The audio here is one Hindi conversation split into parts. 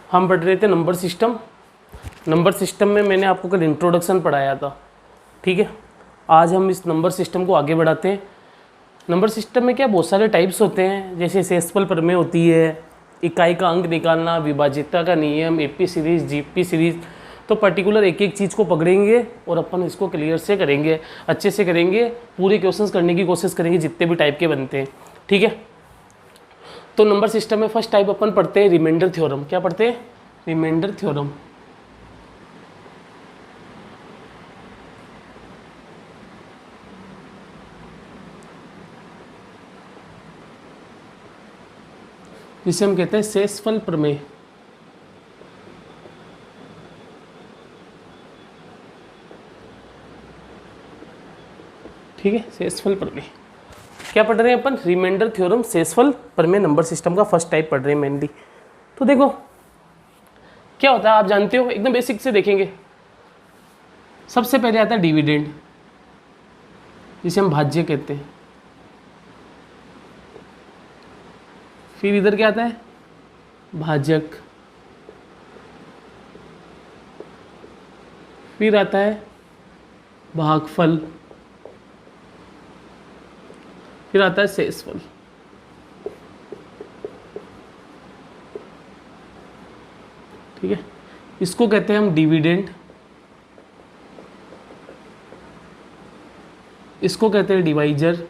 हम पढ़ रहे थे नंबर सिस्टम। नंबर सिस्टम में मैंने आपको कल इंट्रोडक्शन पढ़ाया था, ठीक है। आज हम इस नंबर सिस्टम को आगे बढ़ाते हैं। नंबर सिस्टम में क्या बहुत सारे टाइप्स होते हैं, जैसे शेषफल प्रमेय होती है, इकाई का अंक निकालना, विभाज्यता का नियम, एपी सीरीज, जीपी सीरीज। तो पर्टिकुलर एक एक चीज़ को पकड़ेंगे और अपन इसको क्लियर से करेंगे, अच्छे से करेंगे, पूरे क्वेश्चंस करने की कोशिश करेंगे जितने भी टाइप के बनते हैं, ठीक है। तो नंबर सिस्टम में फर्स्ट टाइप अपन पढ़ते हैं रिमाइंडर थ्योरम। क्या पढ़ते हैं? Remainder theorem. जिसे हम कहते हैं शेषफल प्रमेय। ठीक है, शेषफल प्रमेय। क्या पढ़ रहे हैं अपन? रिमाइंडर थ्योरम, शेषफल प्रमेय, नंबर सिस्टम का फर्स्ट टाइप पढ़ रहे हैं मेनली। तो देखो क्या होता है, आप जानते हो, एकदम बेसिक से देखेंगे। सबसे पहले आता है डिविडेंड, जिसे हम भाज्य कहते हैं। फिर इधर क्या आता है? भाजक। फिर आता है भागफल। फिर आता है शेषफल। ठीक है, इसको कहते हैं हम डिविडेंड, इसको कहते हैं डिवाइजर,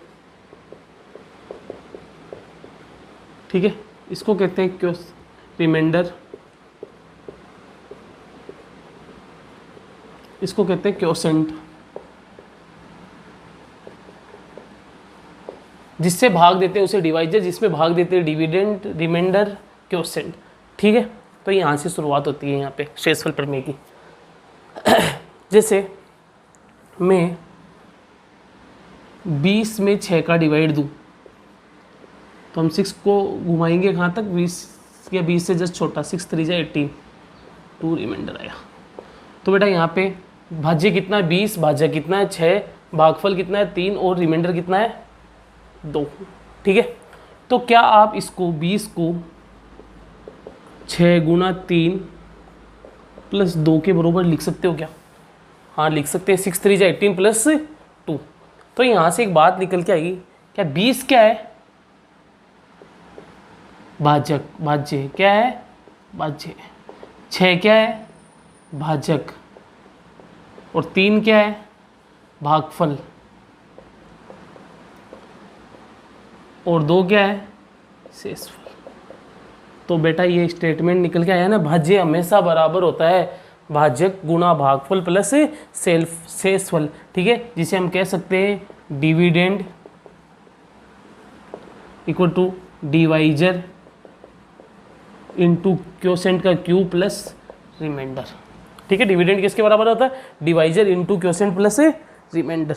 ठीक है, इसको कहते हैं क्यों रिमाइंडर, इसको कहते हैं क्वोशेंट। जिससे भाग देते हैं उसे डिवाइजर, जिसमें भाग देते हैं डिविडेंड, रिमाइंडर, क्वोशेंट, ठीक है। तो यहाँ से शुरुआत होती है यहाँ पे शेषफल प्रमेय की। जैसे मैं 20 में 6 का डिवाइड दूँ तो हम 6 को घुमाएंगे कहाँ तक? 20 या 20 से जस्ट छोटा, 6 3 जा 18, 2 रिमाइंडर आया। तो बेटा यहाँ पे भाज्य कितना है? 20, भाज्य कितना है? 6, भागफल कितना है? 3, और रिमाइंडर कितना है? 2, ठीक है। तो क्या आप इसको 20 को 6 गुना 3 प्लस 2 के बराबर लिख सकते हो क्या? हाँ लिख सकते हैं, 6 3 जा 18 प्लस 2। तो यहाँ से एक बात निकल के आएगी, क्या 20 क्या है? भाजक, भाज्य क्या है? भाज्य। 6 क्या है? भाजक। और 3 क्या है? भागफल। और 2 क्या है? शेषफल। तो बेटा ये स्टेटमेंट निकल के आया ना, भाज्य हमेशा बराबर होता है भाजक गुणा भागफल प्लस शेषफल, ठीक है। जिसे हम कह सकते हैं dividend equal to divisor into quotient का क्यू प्लस रिमाइंडर, ठीक है। डिविडेंड किसके बराबर होता है? Divisor into quotient plus remainder.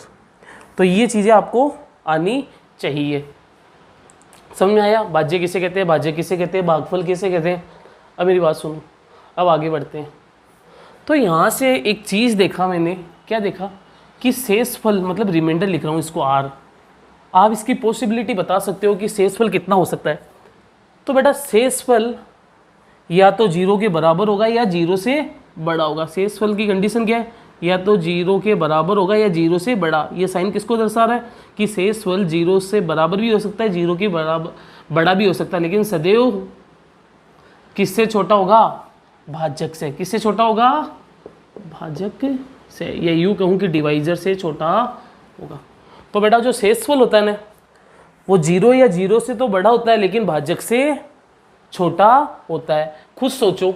तो ये चीज़ें आपको आनी चाहिए। समझ में आया? भाज्य किसे कहते हैं, भाज्य किसे कहते हैं, भागफल किसे कहते हैं? अब मेरी बात सुनो, अब आगे बढ़ते हैं। तो यहाँ से एक चीज़ देखा मैंने, क्या देखा कि शेषफल मतलब रिमाइंडर लिख रहा हूँ इसको आर, आप इसकी पॉसिबिलिटी बता सकते हो कि शेषफल कितना हो सकता है? तो बेटा शेषफल या तो 0 के बराबर होगा या 0 से बड़ा होगा। शेषफल की कंडीशन क्या है? या तो 0 के बराबर होगा या 0 से बड़ा। ये साइन किसको दर्शा रहा है कि शेषफल 0 से बराबर भी हो सकता है, 0 के बराबर बड़ा भी हो सकता है, लेकिन सदैव किससे छोटा होगा? भाजक से। किससे छोटा होगा? भाजक से, या यूँ कहूँ कि डिवाइजर से छोटा होगा। तो बेटा जो शेषफल होता है ना, वो 0 या 0 से तो बड़ा होता है लेकिन भाजक से छोटा होता है। खुद सोचो,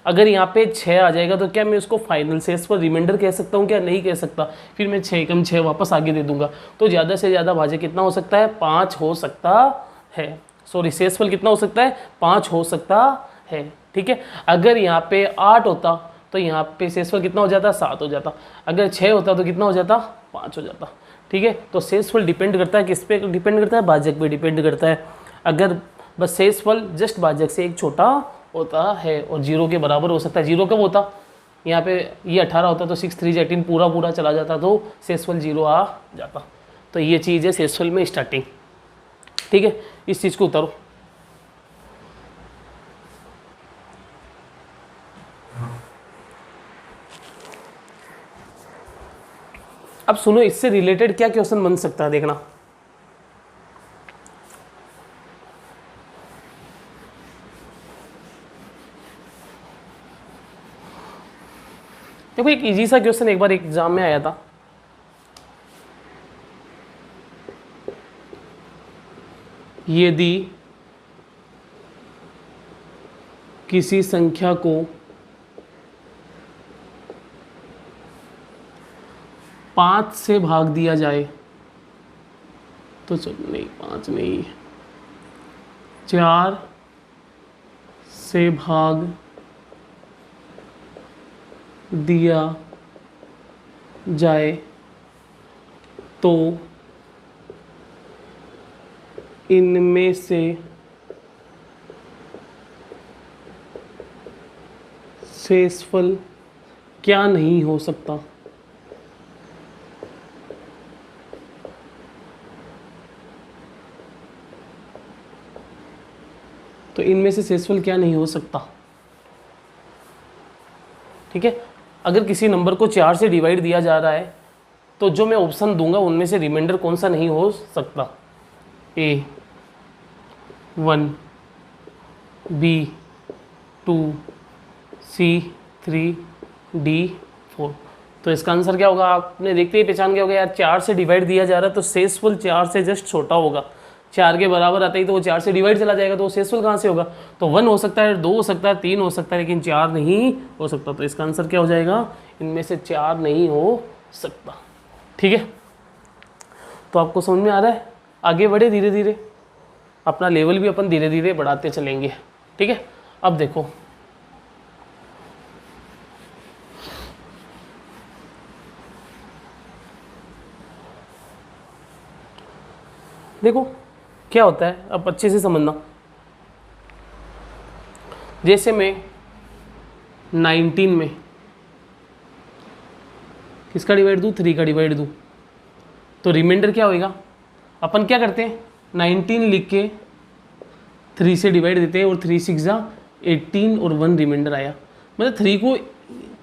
अगर यहाँ पे 6 आ जाएगा तो क्या मैं उसको फाइनल शेषफल रिमाइंडर कह सकता हूँ? क्या नहीं कह सकता। फिर मैं 6 कम 6 वापस आगे दे दूंगा, तो ज़्यादा से ज़्यादा भाजक कितना हो सकता है? 5 हो सकता है। सॉरी, शेषफल कितना हो सकता है? 5 हो सकता है, ठीक है। अगर यहाँ पे 8 होता तो यहाँ पे शेषफल कितना हो जाता? 7 हो जाता। अगर 6 होता तो कितना हो जाता? 5 हो जाता, ठीक है। तो शेषफल डिपेंड करता है किस पे डिपेंड करता है? भाजक पे डिपेंड करता है। अगर बस शेषफल जस्ट भाजक से एक छोटा होता है और 0 के बराबर हो सकता है। 0 कब होता? यहाँ पे ये 18 होता तो 6 3 18 पूरा पूरा चला जाता तो शेषफल 0 आ जाता। तो ये चीज़ है शेषफल में स्टार्टिंग, ठीक है। इस चीज़ को उतारो। अब सुनो, इससे रिलेटेड क्या क्वेश्चन बन सकता है, देखना। देखो एक इजी सा क्वेश्चन एक बार एग्जाम में आया था। यदि किसी संख्या को 5 से भाग दिया जाए तो चलो नहीं, 5 नहीं, 4 से भाग दिया जाए तो इनमें से शेषफल क्या नहीं हो सकता। तो इनमें से शेषफल क्या नहीं हो सकता, ठीक है। अगर किसी नंबर को 4 से डिवाइड दिया जा रहा है तो जो मैं ऑप्शन दूंगा उनमें से रिमाइंडर कौन सा नहीं हो सकता। A 1, B 2, C 3, D 4। तो इसका आंसर क्या होगा, आपने देखते ही पहचान गया होगा यार, 4 से डिवाइड दिया जा रहा है तो शेषफल 4 से जस्ट छोटा होगा। 4 के बराबर आता ही तो वो 4 से डिवाइड चला जाएगा, तो वो शेषफल कहाँ से होगा। तो 1 हो सकता है, 2 हो सकता है, 3 हो सकता है, लेकिन 4 नहीं हो सकता। तो इसका आंसर क्या हो जाएगा, इनमें से 4 नहीं हो सकता। ठीक है, तो आपको समझ में आ रहा है। आगे बढ़े धीरे धीरे, अपना लेवल भी अपन धीरे धीरे बढ़ाते चलेंगे। ठीक है, अब देखो देखो क्या होता है, अब अच्छे से समझना। जैसे मैं 19 में किसका डिवाइड दूँ, 3 का डिवाइड दूँ, तो रिमाइंडर क्या होएगा। अपन क्या करते हैं, 19 लिख के 3 से डिवाइड देते हैं और 3 6 18 और 1 रिमाइंडर आया। मतलब 3 को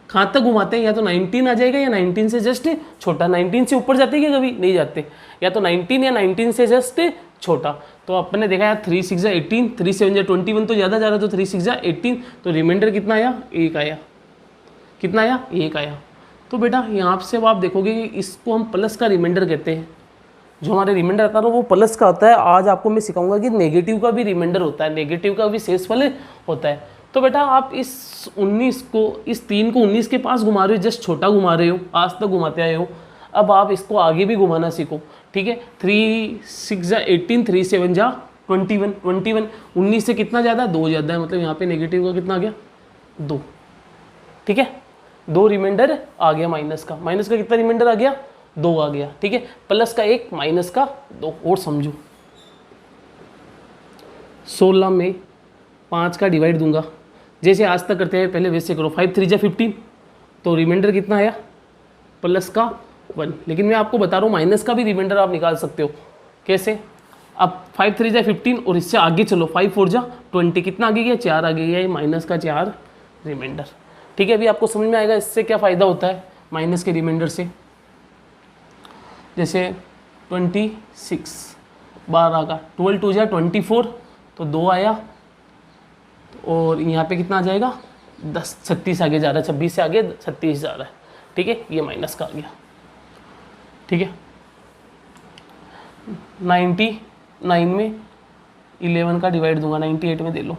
कहाँ तक घुमाते हैं, या तो 19 आ जाएगा या 19 से जस्ट छोटा। 19 से ऊपर जाते हैं क्या, कभी नहीं जाते, या तो 19 या 19 से जस्ट छोटा। तो अपन ने देखा यार 3 6 18, 3 7 21 तो ज़्यादा जा रहा है, तो 3 6 18, तो रिमाइंडर कितना आया, 1 आया। कितना आया, 1 आया। तो बेटा यहाँ से अब आप देखोगे कि इसको हम प्लस का रिमाइंडर कहते हैं। जो हमारे रिमाइंडर आता है वो प्लस का होता है। आज आपको मैं सिखाऊंगा कि नेगेटिव का भी रिमाइंडर होता है, नेगेटिव का भी शेषफल होता है। तो बेटा आप इस 19 को, इस 3 को 19 के पास घुमा रहे हो, जस्ट छोटा घुमा रहे हो, आज तक घुमाते आए हो। अब आप इसको आगे भी घुमाना सीखो। ठीक है, 3 6 18, 3 7 21, 21, 19 से कितना ज़्यादा, 2 ज़्यादा है, मतलब यहाँ पे नेगेटिव का कितना आ गया, 2। ठीक है, 2 रिमाइंडर आ गया माइनस का। माइनस का कितना रिमाइंडर आ गया, 2 आ गया। ठीक है, प्लस का 1, माइनस का 2। और समझो 16 में 5 का डिवाइड दूंगा, जैसे आज तक करते हैं पहले वैसे करो। 5 3 15, तो रिमाइंडर कितना आया, प्लस का 1। लेकिन मैं आपको बता रहा हूँ माइनस का भी रिमाइंडर आप निकाल सकते हो। कैसे, अब 5 3 15 और इससे आगे चलो, 5 4 20, कितना आगे गया, 4 आगे गया, ये माइनस का 4 रिमाइंडर। ठीक है, अभी आपको समझ में आएगा इससे क्या फ़ायदा होता है माइनस के रिमाइंडर से। जैसे 26 12 का 12 2 24, तो 2 आया, और यहाँ पे कितना आ जाएगा, 10 36 आगे जा रहा है, 26 से आगे 36 जा रहा है। ठीक है, ये माइनस का आ गया। ठीक है, 99 में 11 का डिवाइड दूंगा, 98 में दे लो,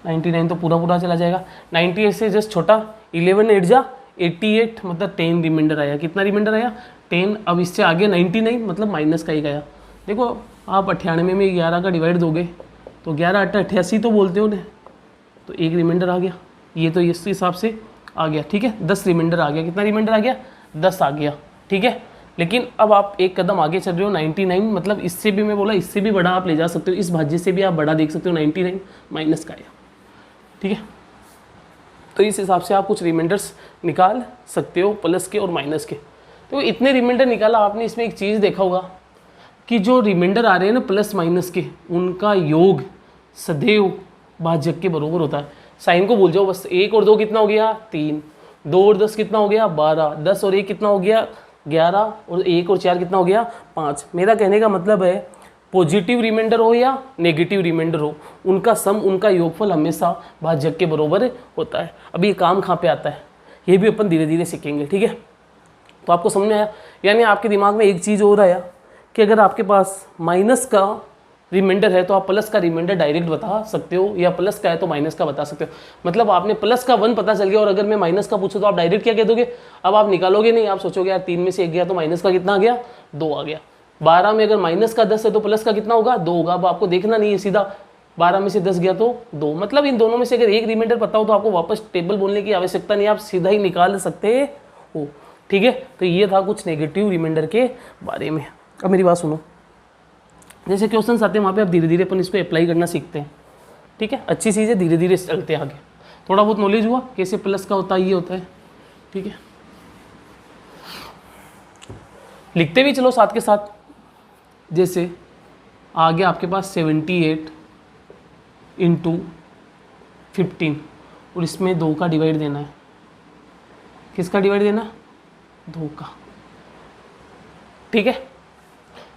99 तो पूरा पूरा चला जाएगा। 98 से जस्ट छोटा, 11 8 88, मतलब 10 रिमाइंडर आया। कितना रिमाइंडर आया, 10। अब इससे आगे 99, मतलब माइनस का 1 आया। देखो आप 98 में 11 का डिवाइड दोगे तो 11 8 88 तो बोलते हो ना, तो 1 रिमाइंडर आ गया। ये तो इस हिसाब से आ गया। ठीक है, 10 रिमाइंडर आ गया। कितना रिमाइंडर आ गया, 10 आ गया। ठीक है, लेकिन अब आप एक कदम आगे चल रहे हो, 99, मतलब इससे भी मैं बोला इससे भी बड़ा आप ले जा सकते हो, इस भाज्य से भी आप बड़ा देख सकते हो, 99 माइनस का आया। ठीक है, तो इस हिसाब से आप कुछ रिमाइंडर्स निकाल सकते हो, प्लस के और माइनस के। तो इतने रिमाइंडर निकाला आपने। इसमें एक चीज़ देखा होगा कि जो रिमाइंडर आ रहे हैं ना प्लस माइनस के, उनका योग सदैव भाजक के बराबर होता है। साइन को भूल जाओ बस। 1 और 2 कितना हो गया, 3, 2 और 10 कितना हो गया, 12, 10 और 1 कितना हो गया, 11 और 1 और 4 कितना हो गया 5। मेरा कहने का मतलब है पॉजिटिव रिमाइंडर हो या नेगेटिव रिमाइंडर हो, उनका सम, उनका योगफल हमेशा भाजक के बराबर होता है। अभी ये काम कहाँ पे आता है, ये भी अपन धीरे धीरे सीखेंगे, ठीक है। तो आपको समझ में आया, यानी आपके दिमाग में एक चीज़ और आया कि अगर आपके पास माइनस का रिमाइंडर है तो आप प्लस का रिमाइंडर डायरेक्ट बता सकते हो, या प्लस का है तो माइनस का बता सकते हो। मतलब आपने प्लस का 1 पता चल गया और अगर मैं माइनस का पूछूं तो आप डायरेक्ट क्या कह दोगे, अब आप निकालोगे नहीं, आप सोचोगे यार 3 में से 1 गया तो माइनस का कितना आ गया 2 आ गया। 12 में अगर माइनस का 10 है तो प्लस का कितना होगा 2 होगा। अब आपको देखना नहीं है, सीधा 12 में से 10 गया तो 2, मतलब इन दोनों में से अगर एक रिमाइंडर पता हो तो आपको वापस टेबल बोलने की आवश्यकता नहीं, आप सीधा ही निकाल सकते हो, ठीक है। तो ये था कुछ नेगेटिव रिमाइंडर के बारे में। अब मेरी बात सुनो, जैसे क्वेश्चंस आते हैं वहाँ पे आप धीरे धीरे अपन इसको अप्लाई करना सीखते हैं, ठीक है। अच्छी चीज़ है, धीरे धीरे चलते हैं आगे, थोड़ा बहुत नॉलेज हुआ कैसे प्लस का होता है, ये होता है, ठीक है। लिखते भी चलो साथ के साथ, जैसे आ गया आपके पास 78 × 15 और इसमें 2 का डिवाइड देना है। किसका डिवाइड देना है 2 का, ठीक है।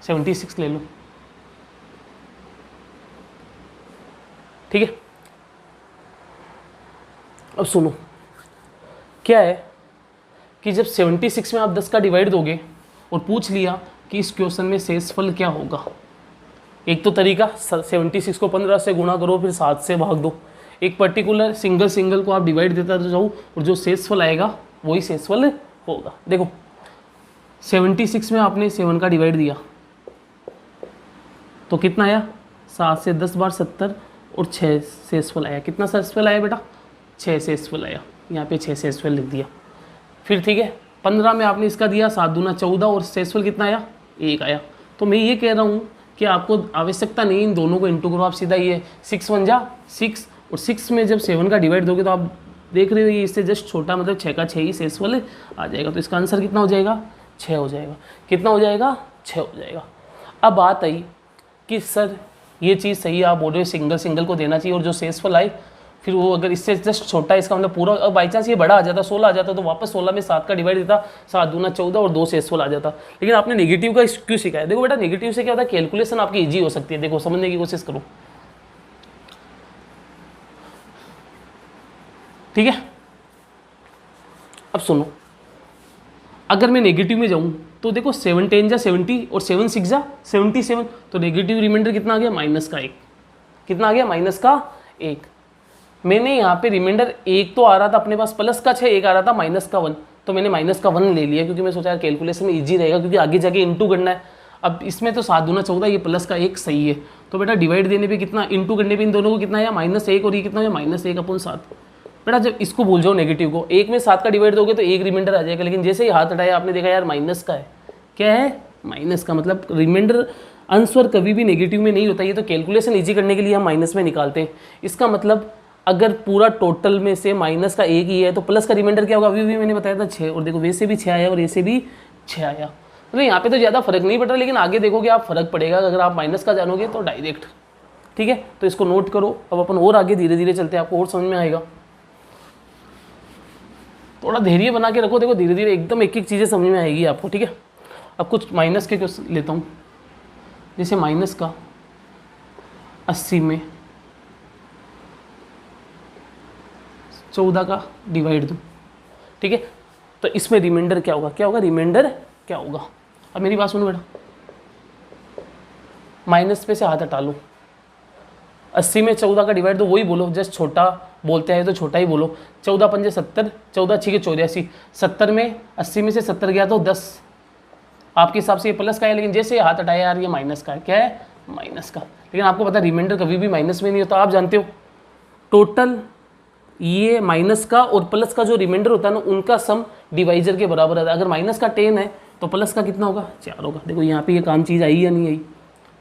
76 ले लो, ठीक है। अब सुनो, क्या है कि जब 76 में आप 10 का डिवाइड दोगे और पूछ लिया कि इस क्वेश्चन में शेषफल क्या होगा, एक तो तरीका 76 को 15 से गुणा करो फिर 7 से भाग दो। एक पर्टिकुलर सिंगल को आप डिवाइड देता जाओ और जो शेषफल आएगा वही शेषफल होगा। देखो 76 में आपने 7 का डिवाइड दिया तो कितना आया 7 से 10 बार 70 और 6 शेषफल आया। कितना शेषफल आया बेटा 6 शेषफल आया, यहाँ पे 6 शेषफल लिख दिया। फिर ठीक है 15 में आपने इसका दिया 7 दूना 14 और शेषफल कितना आया 1 आया। तो मैं ये कह रहा हूँ कि आपको आवश्यकता नहीं इन दोनों को इंटू करो, आप सीधा ये 6 1 जा 6 और 6 में जब 7 का डिवाइड दोगे तो आप देख रहे हो ये इससे जस्ट छोटा, मतलब 6 का 6 ही शेषफल आ जाएगा। तो इसका आंसर कितना हो जाएगा 6 हो जाएगा। कितना हो जाएगा 6 हो जाएगा। अब बात आई कि सर ये चीज़ सही है, आप बोल रहे हो सिंगल को देना चाहिए और जो शेषफल आए फिर वो अगर इससे जस्ट छोटा है इसका मतलब पूरा, अब बाई चांस ये बड़ा आ जाता 16 आ जाता तो वापस 16 में 7 का डिवाइड देता, 7 दूना 14 और 2 शेषफल आ जाता। लेकिन आपने नेगेटिव का क्यों सिखाया। देखो बेटा नेगेटिव से क्या होता है कैलकुलेशन आपकी ईजी हो सकती है। देखो समझने की कोशिश करो, ठीक है। अब सुनो, अगर मैं नेगेटिव में जाऊं तो देखो 7 10 जा 70 और 7 6 जा 77, तो नेगेटिव रिमाइंडर कितना आ गया माइनस का 1। कितना आ गया माइनस का 1। मैंने यहाँ पे रिमाइंडर 1 तो आ रहा था अपने पास प्लस का 6, 1 आ रहा था माइनस का 1, तो मैंने माइनस का 1 ले लिया क्योंकि मैं सोचा यार कैलकुलेशन में ईजी रहेगा क्योंकि आगे जाके इंटू करना है। अब इसमें तो 7 दूना 14 ये प्लस का 1 सही है, तो बेटा डिवाइड देने पे कितना, इंटू करने पे इन दोनों को कितना आया -1 और ये कितना है -1/7। बेटा जब इसको भूल जाओ नेगेटिव को, 1 में 7 का डिवाइड दोगे तो 1 रिमाइंडर आ जाएगा। लेकिन जैसे ही हाथ हटाया आपने देखा यार माइनस का है, क्या है माइनस का, मतलब रिमाइंडर आंसर कभी भी नेगेटिव में नहीं होता। ये तो कैलकुलेशन ईजी करने के लिए हम माइनस में निकालते हैं। इसका मतलब अगर पूरा टोटल में से माइनस का 1 ही है तो प्लस का रिमाइंडर क्या होगा, अभी भी मैंने बताया था 6, और देखो वैसे भी 6 आया और ऐसे भी 6 आया। मतलब यहाँ पे तो ज़्यादा फर्क नहीं पड़ रहा, लेकिन आगे देखोगे आप फर्क पड़ेगा अगर आप माइनस का जानोगे तो डायरेक्ट, ठीक है। तो इसको नोट करो। अब अपन और आगे धीरे धीरे चलते हैं, आपको और समझ में आएगा। थोड़ा धैर्य बना के रखो, देखो धीरे धीरे एकदम एक एक चीज़ें समझ में आएगी आपको, ठीक है। अब कुछ माइनस के क्वेश्चन लेता हूँ, जैसे माइनस का 80 में 14 का डिवाइड दूँ, ठीक है। तो इसमें रिमाइंडर क्या होगा, क्या होगा रिमाइंडर क्या होगा। अब मेरी बात सुनो बेटा, माइनस पे से हाथ हटा लो, 80 में 14 का डिवाइड दो, वही बोलो जस्ट छोटा बोलते हैं तो छोटा ही बोलो। 14 पंजे 70, 14 6 84, 70 में 80 में से 70 गया तो 10। आपके हिसाब से ये प्लस का है, लेकिन जैसे हाथ हटाया यार ये माइनस का है, क्या है माइनस का। लेकिन आपको पता है रिमाइंडर कभी भी माइनस में नहीं होता, आप जानते हो। टोटल ये माइनस का और प्लस का जो रिमाइंडर होता है ना उनका सम डिवाइजर के बराबर आता है। अगर माइनस का 10 है तो प्लस का कितना होगा 4 होगा। देखो यहाँ पे ये काम चीज़ आई या नहीं आई,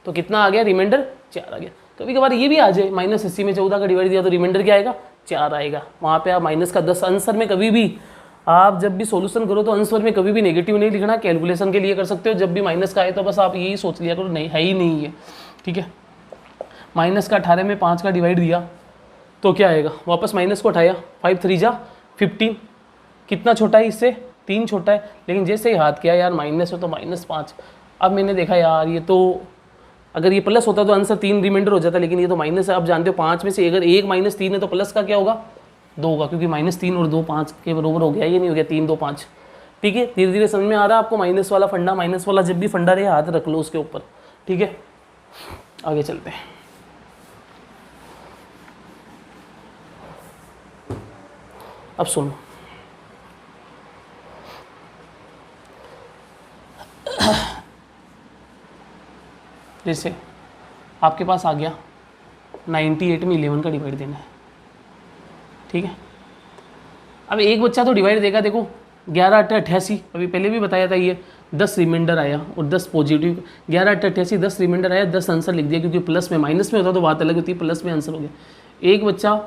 तो कितना आ गया रिमाइंडर 4 आ गया। कभी कभार ये भी आ जाए -80 में 14 का डिवाइड दिया तो रिमाइंडर क्या आएगा 4 आएगा। वहाँ पे आप माइनस का 10 आंसर में कभी भी आप जब भी सॉल्यूशन करो तो आंसर में कभी भी नेगेटिव नहीं लिखना, कैलकुलेशन के लिए कर सकते हो। जब भी माइनस का आए तो बस आप यही सोच लिया करो नहीं है ही नहीं है, ठीक है। माइनस का 18 में 5 का डिवाइड दिया तो क्या आएगा, वापस माइनस को उठाया 5 3 जा 15, कितना छोटा है इससे 3 छोटा है, लेकिन जैसे ही हाथ किया यार माइनस है तो -5। अब मैंने देखा यार ये तो अगर ये प्लस होता तो आंसर 3 रिमाइंडर हो जाता, लेकिन ये तो माइनस है। आप जानते हो 5 में से अगर 1 -3 है तो प्लस का क्या होगा 2 होगा, क्योंकि -3 और 2 5 के बराबर हो गया, ये नहीं हो गया 3 2 5। ठीक है, धीरे धीरे समझ में आ रहा है आपको माइनस वाला फंडा। माइनस वाला जब भी फंडा रहे हाथ रख लो उसके ऊपर। ठीक है, आगे चलते हैं। अब सुनो, जैसे आपके पास आ गया 98 में 11 का डिवाइड देना है। ठीक है, अब एक बच्चा तो डिवाइड देगा, देखो 11 8 88, अभी पहले भी बताया था ये 10 रिमाइंडर आया और 10 पॉजिटिव। 11 8 88 10 रिमाइंडर आया, 10 आंसर लिख दिया, क्योंकि प्लस में माइनस में होता तो बात अलग होती, प्लस में आंसर हो गया। एक बच्चा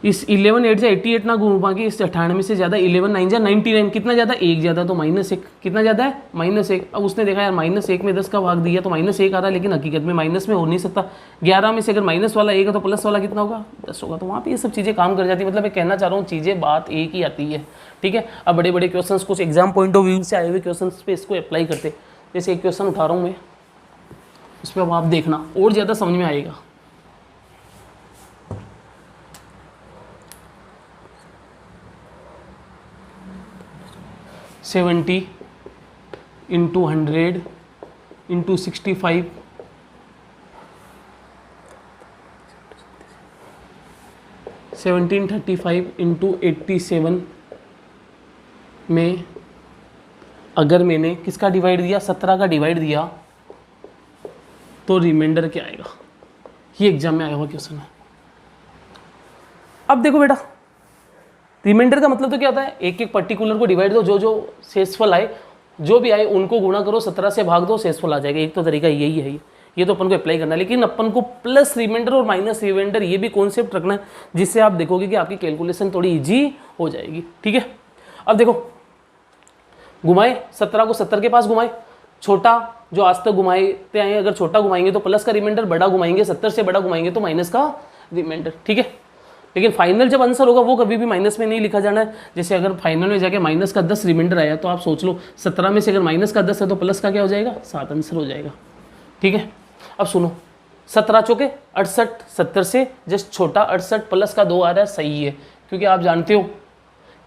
इस 11 8 से 88 ना घुमा के इस 98 से ज़्यादा 11 9 जा 99, कितना ज़्यादा 1 ज़्यादा तो -1, कितना ज़्यादा है -1। अब उसने देखा यार -1 में 10 का भाग दिया तो -1 आ रहा है, लेकिन हकीकत में माइनस में हो नहीं सकता। 11 में से अगर माइनस वाला 1 है तो प्लस वाला कितना होगा 10 होगा। तो वहाँ पे ये सब चीज़ें काम कर जाती है। मतलब मैं कहना चाह रहा हूँ चीज़ें बात एक ही आती है। ठीक है, अब बड़े बड़े क्वेश्चन कुछ एग्जाम पॉइंट ऑफ व्यू से आए हुए क्वेश्चन पे इसको अप्लाई करते। जैसे एक क्वेश्चन उठा रहा हूँ मैं, उस पर आप देखना और ज़्यादा समझ में आएगा। $70 × 100 × 65 1735 × 87 में अगर मैंने किसका डिवाइड दिया 17 का डिवाइड दिया तो रिमाइंडर क्या आएगा। ये एग्जाम में आया हुआ क्वेश्चन है। अब देखो बेटा, रिमाइंडर का मतलब तो क्या होता है, एक एक पर्टिकुलर को डिवाइड दो, जो जो शेषफल आए जो भी आए उनको गुणा करो, 17 से भाग दो, शेषफल आ जाएगा। एक तो तरीका यही है, ये तो अपन को अप्लाई करना है। लेकिन अपन को प्लस रिमाइंडर और माइनस रिमाइंडर ये भी कॉन्सेप्ट रखना है, जिससे आप देखोगे कि आपकी कैलकुलेशन थोड़ी ईजी हो जाएगी। ठीक है, अब देखो घुमाए 17 को 70 के पास घुमाए, छोटा जो आज तक घुमाते आए, अगर छोटा घुमाएंगे तो प्लस का रिमाइंडर, बड़ा घुमाएंगे 70 से बड़ा घुमाएंगे तो माइनस का रिमाइंडर। ठीक है, लेकिन फाइनल जब आंसर होगा वो कभी भी माइनस में नहीं लिखा जाना है। जैसे अगर फाइनल में जाके माइनस का 10 रिमाइंडर आया तो आप सोच लो 17 में से अगर माइनस का 10 है तो प्लस का क्या हो जाएगा 7 आंसर हो जाएगा। ठीक है, अब सुनो 17 चौके 68, 70 से जस्ट छोटा 68 प्लस का 2 आ रहा है, सही है, क्योंकि आप जानते हो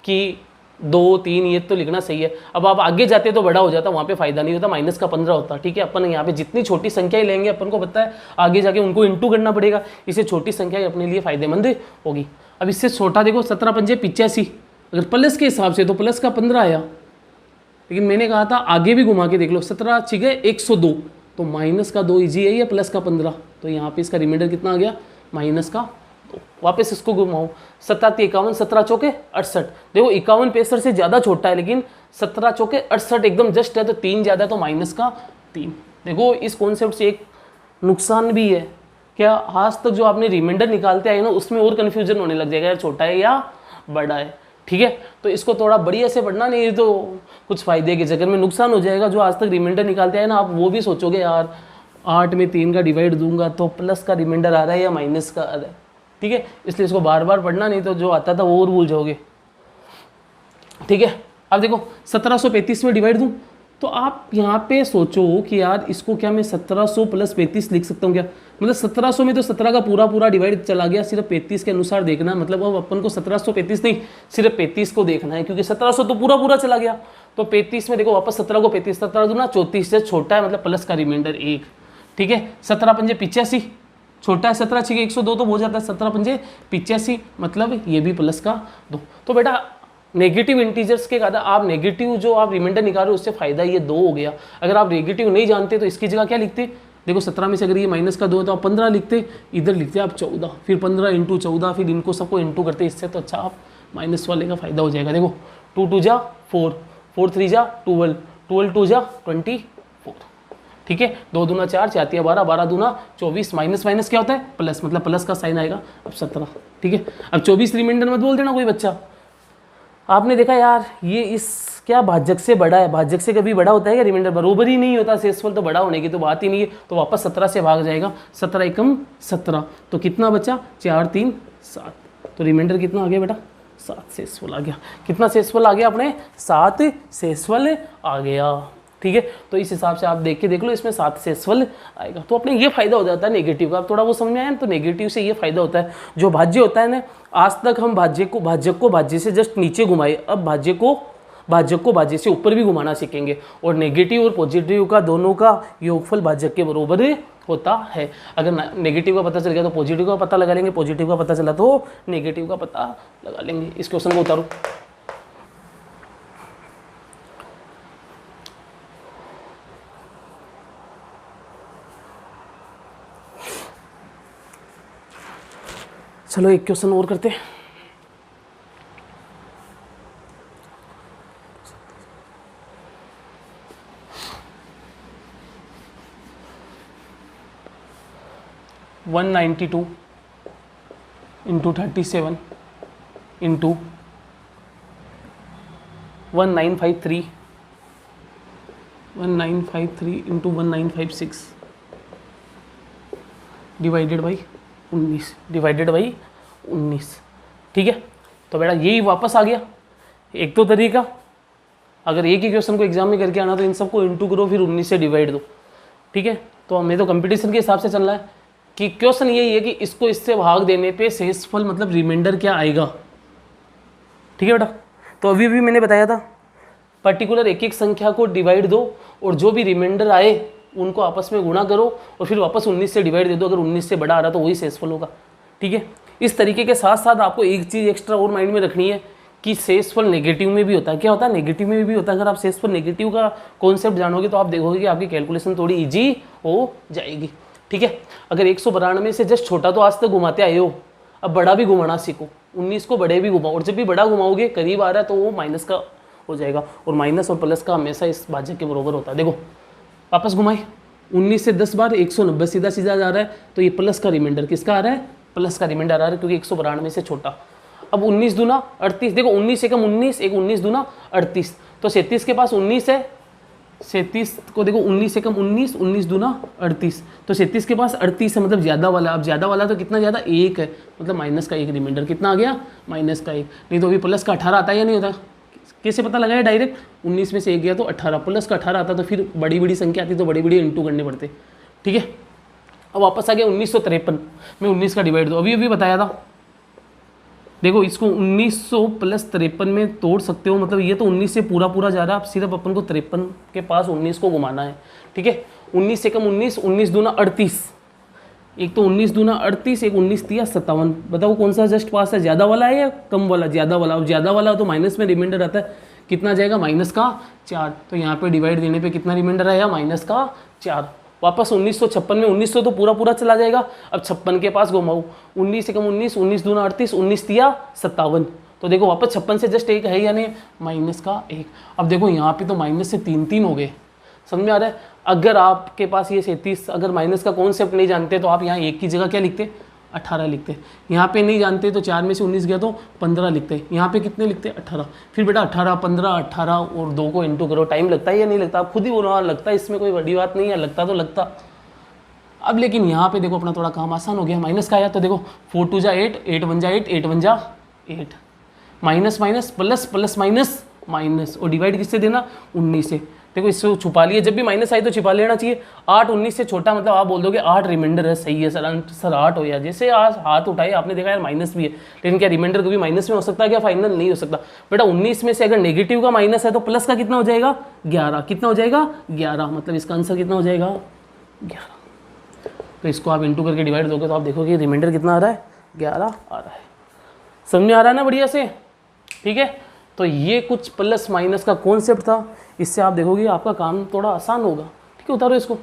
कि 2 3 ये तो लिखना सही है। अब आप आगे जाते तो बड़ा हो जाता, वहाँ पे फायदा नहीं होता, माइनस का 15 होता। ठीक है, अपन यहाँ पे जितनी छोटी संख्या ही लेंगे अपन को पता है आगे जाके उनको इंटू करना पड़ेगा, इसे छोटी संख्या ही अपने लिए फायदेमंद होगी। अब इससे छोटा देखो 17 पंजे 85, अगर प्लस के हिसाब से तो प्लस का 15 आया, लेकिन मैंने कहा था आगे भी घुमा के देख लो, 17 छिगे 102 तो माइनस का 2 ईजी है या प्लस का 15, तो यहाँ पे इसका रिमाइंडर कितना आ गया माइनस का 2। वापस इसको घुमाओ 7 51, 17 चौके 68, देखो 51 65 से ज़्यादा छोटा है, लेकिन 17 चौके 68 एकदम जस्ट है, तो 3 ज़्यादा है तो माइनस का 3। देखो इस कॉन्सेप्ट से एक नुकसान भी है, क्या आज तक जो आपने रिमाइंडर निकालते आए ना उसमें और कन्फ्यूजन होने लग जाएगा यार छोटा है या बड़ा है। ठीक है, तो इसको थोड़ा बढ़िया से पढ़ना, नहीं तो कुछ फायदे के चक्कर में नुकसान हो जाएगा। जो आज तक रिमाइंडर निकालते आए ना आप वो भी सोचोगे यार 8 में 3 का डिवाइड दूंगा तो प्लस का रिमाइंडर आ रहा है या माइनस का आ रहा है। ठीक है, इसलिए इसको बार बार पढ़ना, नहीं तो जो आता था वो और भूल जाओगे। ठीक है, अब देखो 1735 में डिवाइड दूं तो आप यहाँ पे सोचो कि यार इसको क्या मैं 1700 + 35 लिख सकता हूँ क्या, मतलब 1700 में तो 17 का पूरा डिवाइड चला गया, सिर्फ 35 के अनुसार देखना है। मतलब अब अपन को 1735 नहीं सिर्फ 35 को देखना है, क्योंकि 1700 तो पूरा चला गया। तो 35 में देखो वापस 17 को 35, 17 दूना 34 से छोटा है, मतलब प्लस का रिमाइंडर 1। ठीक है, 17 पंजे 85 छोटा है, 17 छिके 102 तो हो जाता है 17 पंजे 85, मतलब ये भी प्लस का 2। तो बेटा नेगेटिव इंटीजर्स के कारण आप नेगेटिव जो आप रिमाइंडर निकाल रहे हो उससे फायदा ये 2 हो गया। अगर आप नेगेटिव नहीं जानते तो इसकी जगह क्या लिखते, देखो 17 में से अगर ये माइनस का 2 है तो आप 15 लिखते, इधर लिखते आप 14, फिर 15 × 14, फिर इनको सबको इंटू करते। इससे तो अच्छा आप माइनस वाले का फायदा हो जाएगा। देखो 2 2 जा 4, 4 3 जा 12, 12 2 जा 24। ठीक है, 2 दूना 4, 4 तिया 12, 12 दूना 24, माइनस माइनस क्या होता है प्लस, मतलब प्लस का साइन आएगा। अब 17, ठीक है, अब 24 रिमाइंडर मत बोल देना कोई बच्चा। आपने देखा यार ये इस क्या भाजक से बड़ा है, भाजक से कभी बड़ा होता है क्या रिमाइंडर, बरोबर ही नहीं होता, शेषफल तो बड़ा होने की तो बात ही नहीं है। तो वापस 17 से भाग जाएगा, 17 एकम 17, तो कितना बचा 4 3 7, तो रिमाइंडर कितना आ गया बेटा 7 शेषफल आ गया। कितना शेषफल आ गया अपने? 7 शेषफल आ गया। ठीक है, तो इस हिसाब से आप देख लो, इसमें 7 शेषफल आएगा। तो अपने ये फायदा हो जाता है नेगेटिव का। आप थोड़ा वो समझ में आया ना, तो नेगेटिव से ये फायदा होता है, जो भाज्य होता है ना, आज तक हम भाज्य को भाज्य से जस्ट नीचे घुमाए, अब भाज्य को भाज्य से ऊपर भी घुमाना सीखेंगे। और नेगेटिव और पॉजिटिव का दोनों का योगफल भाजक के बराबर होता है। अगर नेगेटिव का पता चल गया तो पॉजिटिव का पता लगा लेंगे, पॉजिटिव का पता चला तो नेगेटिव का पता लगा लेंगे। इस क्वेश्चन को उतारो। चलो एक क्वेश्चन और करते हैं। One 92 into 37 into 1953 into 1956 divided by 19। ठीक है, तो बेटा यही वापस आ गया। एक तो तरीका, अगर एक ही क्वेश्चन को एग्जाम में करके आना तो इन सबको इंटू करो, फिर 19 से डिवाइड दो। ठीक है, तो हमें तो कंपटीशन के हिसाब से चल रहा है कि क्वेश्चन यही है कि इसको इससे भाग देने पे शेषफल मतलब रिमाइंडर क्या आएगा। ठीक है बेटा, तो अभी भी मैंने बताया था पर्टिकुलर एक एक संख्या को डिवाइड दो और जो भी रिमाइंडर आए उनको आपस में गुणा करो और फिर वापस 19 से डिवाइड दे दो। अगर 19 से बड़ा आ रहा तो वही शेषफल होगा। ठीक है, इस तरीके के साथ साथ आपको एक चीज़ एक्स्ट्रा और माइंड में रखनी है कि शेषफल नेगेटिव में भी होता है। क्या होता है? नेगेटिव में भी होता है। अगर आप शेषफल नेगेटिव का कॉन्सेप्ट जानोगे तो आप देखोगे कि आपकी कैलकुलेशन थोड़ी ईजी हो जाएगी। ठीक है, अगर 192 से जस्ट छोटा तो आज तक घुमाते आए हो, अब बड़ा भी घुमाना सीखो। 19 को बड़े भी घुमाओ, और जब भी बड़ा घुमाओगे करीब आ रहा है तो वो माइनस का हो जाएगा, और माइनस और प्लस का हमेशा इस भाजक के बराबर होता है। देखो वापस घुमाए, 19 से 10 बार 190 सीधा सीधा जा रहा है, तो ये प्लस का रिमाइंडर किसका आ रहा है? प्लस का रिमाइंडर आ रहा है, क्योंकि 192 से छोटा। अब 19 दूना 38, देखो 19 एकम 19, एक 19 दूना 38, तो 37 के पास 19 है, 37 को देखो 19 एकम 19, 19 दूना 38, तो 37 के पास 38 है, मतलब ज़्यादा वाला। अब ज़्यादा वाला तो कितना ज़्यादा? 1 है, मतलब माइनस का 1 रिमाइंडर कितना आ गया? माइनस का 1। नहीं तो अभी प्लस का 18 आता है या नहीं होता? कैसे पता लगाया? डायरेक्ट 19 में से 1 गया तो 18, प्लस का 18 आता तो फिर बड़ी बड़ी संख्या आती तो बड़ी बड़ी इंटू करने पड़ते। ठीक है, अब वापस आ गया 1953 में 19 का डिवाइड दो। अभी बताया था, देखो इसको 1900 प्लस 53 में तोड़ सकते हो, मतलब ये तो 19 से पूरा पूरा जा रहा है। अब सिर्फ अपन को 53 के पास 19 को घुमाना है। ठीक है, 19 एकम 19, 19 दूना 38, एक तो 19 दूना 38, एक 19 तिया 57। बताओ कौन सा जस्ट पास है? ज़्यादा वाला है या कम वाला? ज़्यादा वाला। अब ज़्यादा वाला तो माइनस में रिमाइंडर आता है, कितना जाएगा? माइनस का 4। तो यहाँ पे डिवाइड देने पे कितना रिमाइंडर आया? माइनस का 4। वापस 1956 में 1900 तो पूरा पूरा चला जाएगा। अब 56 के पास घुमाओ, 19 एकम 19, 19 दूना 38, 19 तिया 57। तो देखो वापस 56 से जस्ट एक है या नहीं? माइनस का 1। अब देखो यहाँ पे तो माइनस से 3 हो गए। समझ में आ रहा है? अगर आपके पास ये 37, अगर माइनस का कॉन्सेप्ट नहीं जानते तो आप यहाँ 1 की जगह क्या लिखते? 18 लिखते। यहाँ पे नहीं जानते तो 4 में से 19 गया तो 15 लिखते। यहाँ पे कितने लिखते? 18। फिर बेटा 18, 15, 18 और 2 को इंटू करो। टाइम लगता है या नहीं लगता? आप खुद ही बोलो। लगता है, इसमें कोई बड़ी बात नहीं है, लगता तो लगता। अब लेकिन यहाँ पे देखो अपना थोड़ा काम आसान हो गया। माइनस का आया तो देखो 4 2 जा 8, 8 1 जा 8, 8 1 जा 8, minus minus plus, plus minus minus, और डिवाइड किससे देना? 19 से। देखो इससे छुपा लिए, जब भी माइनस आई तो छिपा लेना चाहिए। 8 19 से छोटा, मतलब आप बोल दोगे 8 रिमाइंडर है। सही है सर 8 हो या जैसे आज हाथ उठाए आपने देखा यार माइनस भी है, लेकिन क्या रिमाइंडर कभी माइनस में हो सकता है? क्या फाइनल नहीं हो सकता? बेटा 19 में से अगर नेगेटिव का माइनस है तो प्लस का कितना हो जाएगा? 11। कितना हो जाएगा? 11। मतलब इसका आंसर कितना हो जाएगा? 11। तो इसको आप इंटू करके डिवाइड दोगे तो आप देखोगे रिमाइंडर कितना आ रहा है? 11 आ रहा है। समझ में आ रहा है ना बढ़िया से? ठीक है, तो ये कुछ प्लस माइनस का कॉन्सेप्ट था। इससे आप देखोगे आपका काम थोड़ा आसान होगा। ठीक है, उतारो इसको।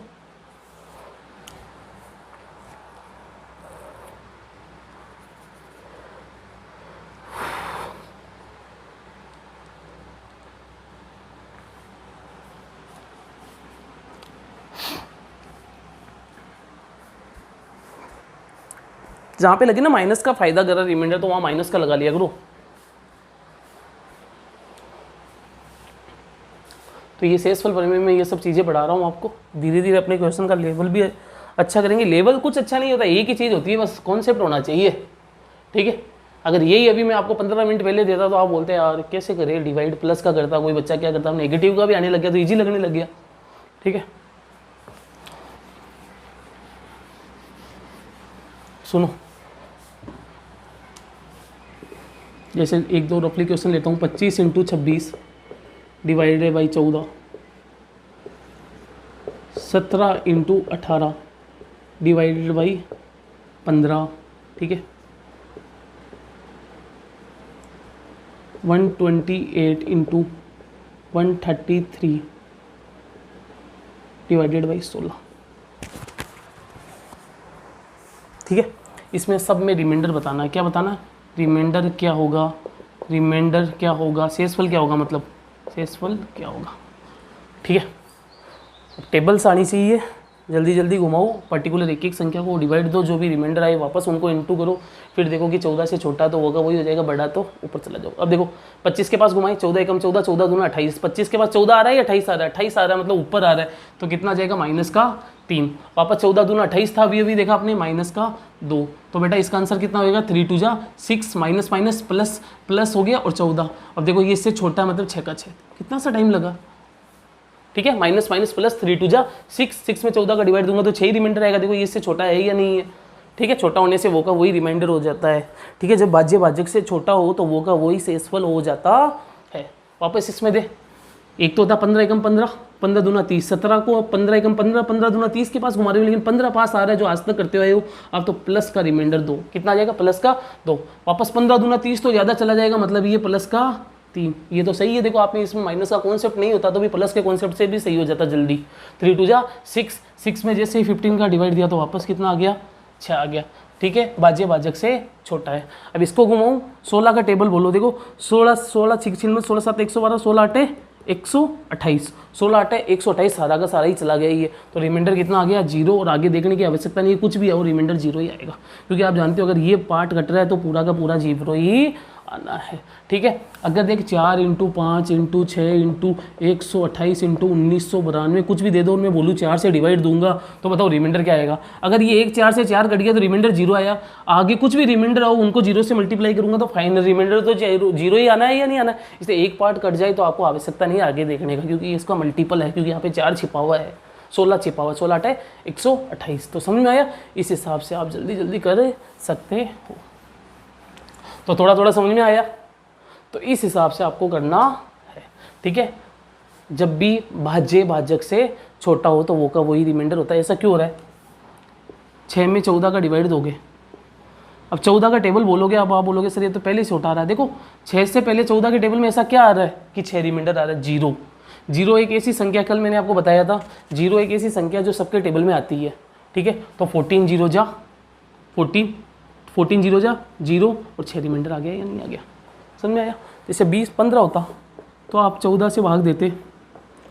जहाँ पे लगे ना माइनस का फायदा कर रहा रिमाइंडर, तो वहाँ माइनस का लगा लिया करो। तो ये शेषफल प्रमेय में ये सब चीज़ें पढ़ा रहा हूँ आपको। धीरे धीरे अपने क्वेश्चन का लेवल भी अच्छा करेंगे। लेवल कुछ अच्छा नहीं होता, एक ही चीज़ होती है, बस कॉन्सेप्ट होना चाहिए। ठीक है, अगर यही अभी मैं आपको 15 मिनट पहले देता तो आप बोलते यार कैसे करे, डिवाइड प्लस का करता, कोई बच्चा क्या करता, नेगेटिव का भी आने लग गया तो ईजी लगने लग गया। ठीक है, सुनो, जैसे 1-2 रफली क्वेश्चन लेता हूँ। 25 × 26 डिवाइडेड बाई 14, 17 × 18 डिवाइडेड बाई 15। ठीक है, 128 × 133 डिवाइडेड बाई 16। ठीक है, इसमें सब में रिमाइंडर बताना है। क्या बताना है? रिमाइंडर क्या होगा, रिमाइंडर क्या होगा, शेषफल क्या होगा, मतलब शेषफल क्या होगा। ठीक है, टेबल्स आनी चाहिए, जल्दी जल्दी घुमाओ, पर्टिकुलर एक एक संख्या को डिवाइड दो, जो भी रिमाइंडर आए वापस उनको इनटू करो, फिर देखो कि 14 से छोटा तो होगा वही हो जाएगा, बड़ा तो ऊपर चला जाओ। अब देखो 25 के पास घुमाई, 14 एकम 14, 14 दूना 28, 25 के पास 14 आ रहा है या 28 आ रहा है, 28 आ रहा है, मतलब ऊपर आ रहा है, तो कितना जाएगा -3। वापस 14 दूना 28 था, अभी देखा आपने -2, तो बेटा इसका आंसर कितना होगा, 3 × 2 = 6, माइनस माइनस प्लस प्लस हो गया और 14। अब देखो ये इससे छोटा मतलब 6 का 6, कितना सा टाइम लगा। ठीक है, माइनस माइनस प्लस 3 × 2 = 6, 6 में 14 का डिवाइड दूंगा तो 6 ही रिमाइंडर आएगा। देखो ये इससे छोटा है या नहीं है। ठीक है, छोटा होने से वो का वही रिमाइंडर हो जाता है। ठीक है, जब भाज्य भाजक से छोटा हो तो वो का वही शेषफल हो जाता है। वापस इसमें दे, एक तो होता 15 एकम 15, 15 दूना 30, 17 को 15 एकम 15, 15 दूना 30 के पास घुमा रहे हो, लेकिन 15 पास आ रहा है जो आज तक करते हुए हो। अब तो प्लस का रिमाइंडर 2, कितना आ जाएगा, +2। वापस 15 दूना 30 तो ज़्यादा चला जाएगा, मतलब ये +3। ये तो सही है। देखो आपने इसमें माइनस का कॉन्सेप्ट नहीं होता तो भी प्लस के कॉन्सेप्ट से भी सही हो जाता जल्दी। 3 × 2 = 6, 6 में जैसे ही 15 का डिवाइड दिया तो वापस कितना आ गया, 6 आ गया। ठीक है, भाज्य भाजक से छोटा है। अब इसको घुमाऊँ, 16 का टेबल बोलो, देखो 16 16 6 में 16 7 112, 16 8 128, 16 8 128, सारा का सारा ही चला गया ये, तो रिमाइंडर कितना आ गया, 0। और आगे देखने की आवश्यकता नहीं है, कुछ भी आओ रिमाइंडर 0 ही आएगा, क्योंकि आप जानते हो अगर ये पार्ट कट रहा है तो पूरा का पूरा 0 ही आना है। ठीक है, अगर देख 4 × 5 × 6 × 128 × 1992 कुछ भी दे दो, मैं बोलूँ 4 से डिवाइड दूंगा तो बताओ रिमाइंडर क्या आएगा। अगर ये 1 4 से 4 कट गया तो रिमाइंडर 0 आया। आगे कुछ भी रिमाइंडर आओ उनको 0 से मल्टीप्लाई करूंगा तो फाइनल रिमाइंडर तो 0 ही आना है या नहीं आना है। इसलिए एक पार्ट कट जाए तो आपको आवश्यकता नहीं है आगे देखने का, क्योंकि इसका मल्टीपल है, क्योंकि यहाँ पे 4 छिपा हुआ है, 16 छिपा हुआ, 16 8 128। तो समझ में आया? इस हिसाब से आप जल्दी जल्दी कर सकते हो। तो थोड़ा थोड़ा समझ में आया, तो इस हिसाब से आपको करना है। ठीक है, जब भी भाज्य भाजक से छोटा हो तो वो का वही रिमाइंडर होता है। ऐसा क्यों हो रहा है? 6 में 14 का डिवाइड दोगे, अब 14 का टेबल बोलोगे, अब आप बोलोगे सर ये तो पहले से छोटा आ रहा है। देखो 6 से पहले 14 के टेबल में ऐसा क्या आ रहा है कि 6 रिमाइंडर आ रहा है, 0। 0 एक ऐसी संख्या, कल मैंने आपको बताया था, 0 एक ऐसी संख्या जो सबके टेबल में आती है। ठीक है, तो 14 0 जा 14, 14 0 जा 0 और 6 रिमाइंडर आ गया या नहीं आ गया? समझ में आया? जैसे 20 15 होता तो आप 14 से भाग देते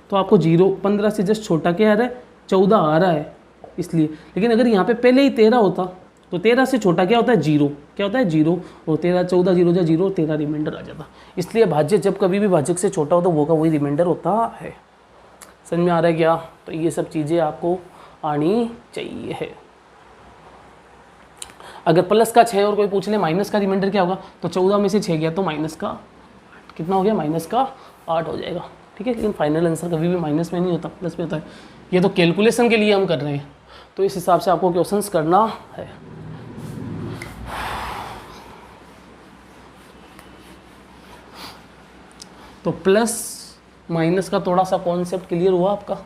तो आपको 0, 15 से जस्ट छोटा क्या आ रहा है, 14 आ रहा है इसलिए। लेकिन अगर यहाँ पे पहले ही 13 होता तो 13 से छोटा क्या होता है, 0। क्या होता है, 0। और 13 14 0 जा 0, 13 रिमाइंडर आ जाता। इसलिए भाज्य जब कभी भी भाजक से छोटा हो तो वो का वही रिमाइंडर होता है। समझ में आ रहा है क्या? तो ये सब चीज़ें आपको आनी चाहिए है। अगर प्लस का 6 और कोई पूछ ले माइनस का रिमाइंडर क्या होगा, तो 14 में से 6 गया तो माइनस का कितना हो गया, -8 हो जाएगा। ठीक है, लेकिन फाइनल आंसर कभी भी माइनस में नहीं होता, प्लस में होता है। ये तो कैलकुलेशन के लिए हम कर रहे हैं, तो इस हिसाब से आपको क्वेश्चंस करना है। तो प्लस माइनस का थोड़ा सा कॉन्सेप्ट क्लियर हुआ आपका?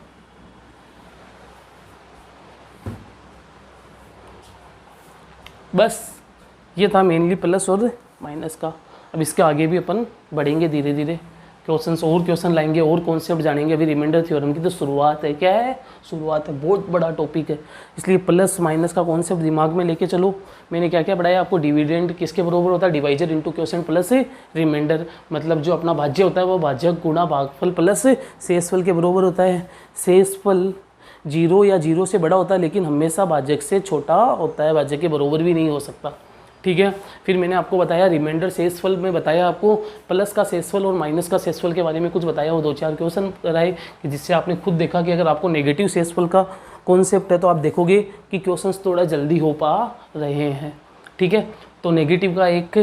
बस ये था मेनली प्लस और माइनस का। अब इसके आगे भी अपन बढ़ेंगे धीरे धीरे, क्वेश्चंस और क्वेश्चन लाएंगे और कॉन्सेप्ट जानेंगे। अभी रिमाइंडर थ्योरम की तो शुरुआत है। क्या है? शुरुआत है, बहुत बड़ा टॉपिक है, इसलिए प्लस माइनस का कॉन्सेप्ट दिमाग में लेके चलो। मैंने क्या क्या पढ़ाया आपको? डिविडेंड किसके बराबर होता है, divisor into quotient plus remainder, मतलब जो अपना भाज्य होता है वो भाजक गुणा भागफल प्लस शेषफल के बराबर होता है। शेषफल 0 या 0 से बड़ा होता है, लेकिन हमेशा भाजक से छोटा होता है, भाजक के बराबर भी नहीं हो सकता। ठीक है, फिर मैंने आपको बताया रिमाइंडर शेषफल में बताया आपको प्लस का शेषफल और माइनस का शेषफल के बारे में कुछ बताया, वो 2-4 क्वेश्चन कराए कि जिससे आपने खुद देखा कि अगर आपको नेगेटिव शेषफल का कॉन्सेप्ट है तो आप देखोगे कि क्वेश्चंस थोड़ा जल्दी हो पा रहे हैं। ठीक है, तो नेगेटिव का एक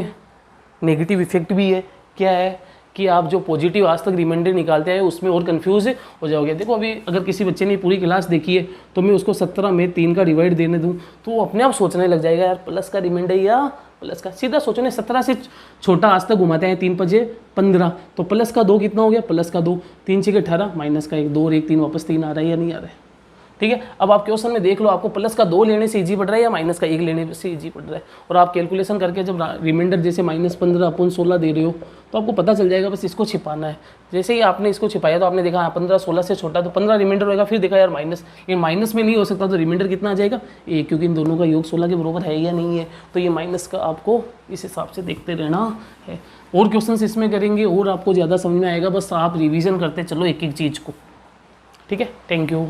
नेगेटिव इफेक्ट भी है। क्या है कि आप जो पॉजिटिव आज तक रिमाइंडर निकालते हैं उसमें और कंफ्यूज हो जाओगे। देखो अभी अगर किसी बच्चे ने पूरी क्लास देखी है तो मैं उसको 17 में 3 का डिवाइड देने दूं तो वो अपने आप सोचने लग जाएगा यार प्लस का रिमाइंडर या प्लस का। सीधा सोचो ना, 17 से छोटा आज तक घुमाते हैं, 3 5 15, तो प्लस का 2 कितना हो गया, प्लस का 2, 3 6 18, माइनस का 1, 2 और 1 3, वापस 3 आ रहा है या नहीं आ रहा है। ठीक है, अब आप क्वेश्चन में देख लो आपको प्लस का 2 लेने से इजी पड़ रहा है या माइनस का 1 लेने से इजी पड़ रहा है, और आप कैलकुलेशन करके जब रिमाइंडर जैसे -15/16 दे रहे हो तो आपको पता चल जाएगा, बस इसको छिपाना है। जैसे ही आपने इसको छिपाया तो आपने देखा 15 16 से छोटा तो 15 रिमाइंडर होगा, फिर देखा यार माइनस, ये माइनस में नहीं हो सकता तो रिमाइंडर कितना आ जाएगा 1, क्योंकि इन दोनों का योग 16 के बराबर है या नहीं है, तो ये माइनस का आपको इस हिसाब से देखते रहना है। और क्वेश्चन इसमें करेंगे और आपको ज़्यादा समझ में आएगा, बस आप रिविजन करते चलो एक एक चीज़ को। ठीक है, थैंक यू।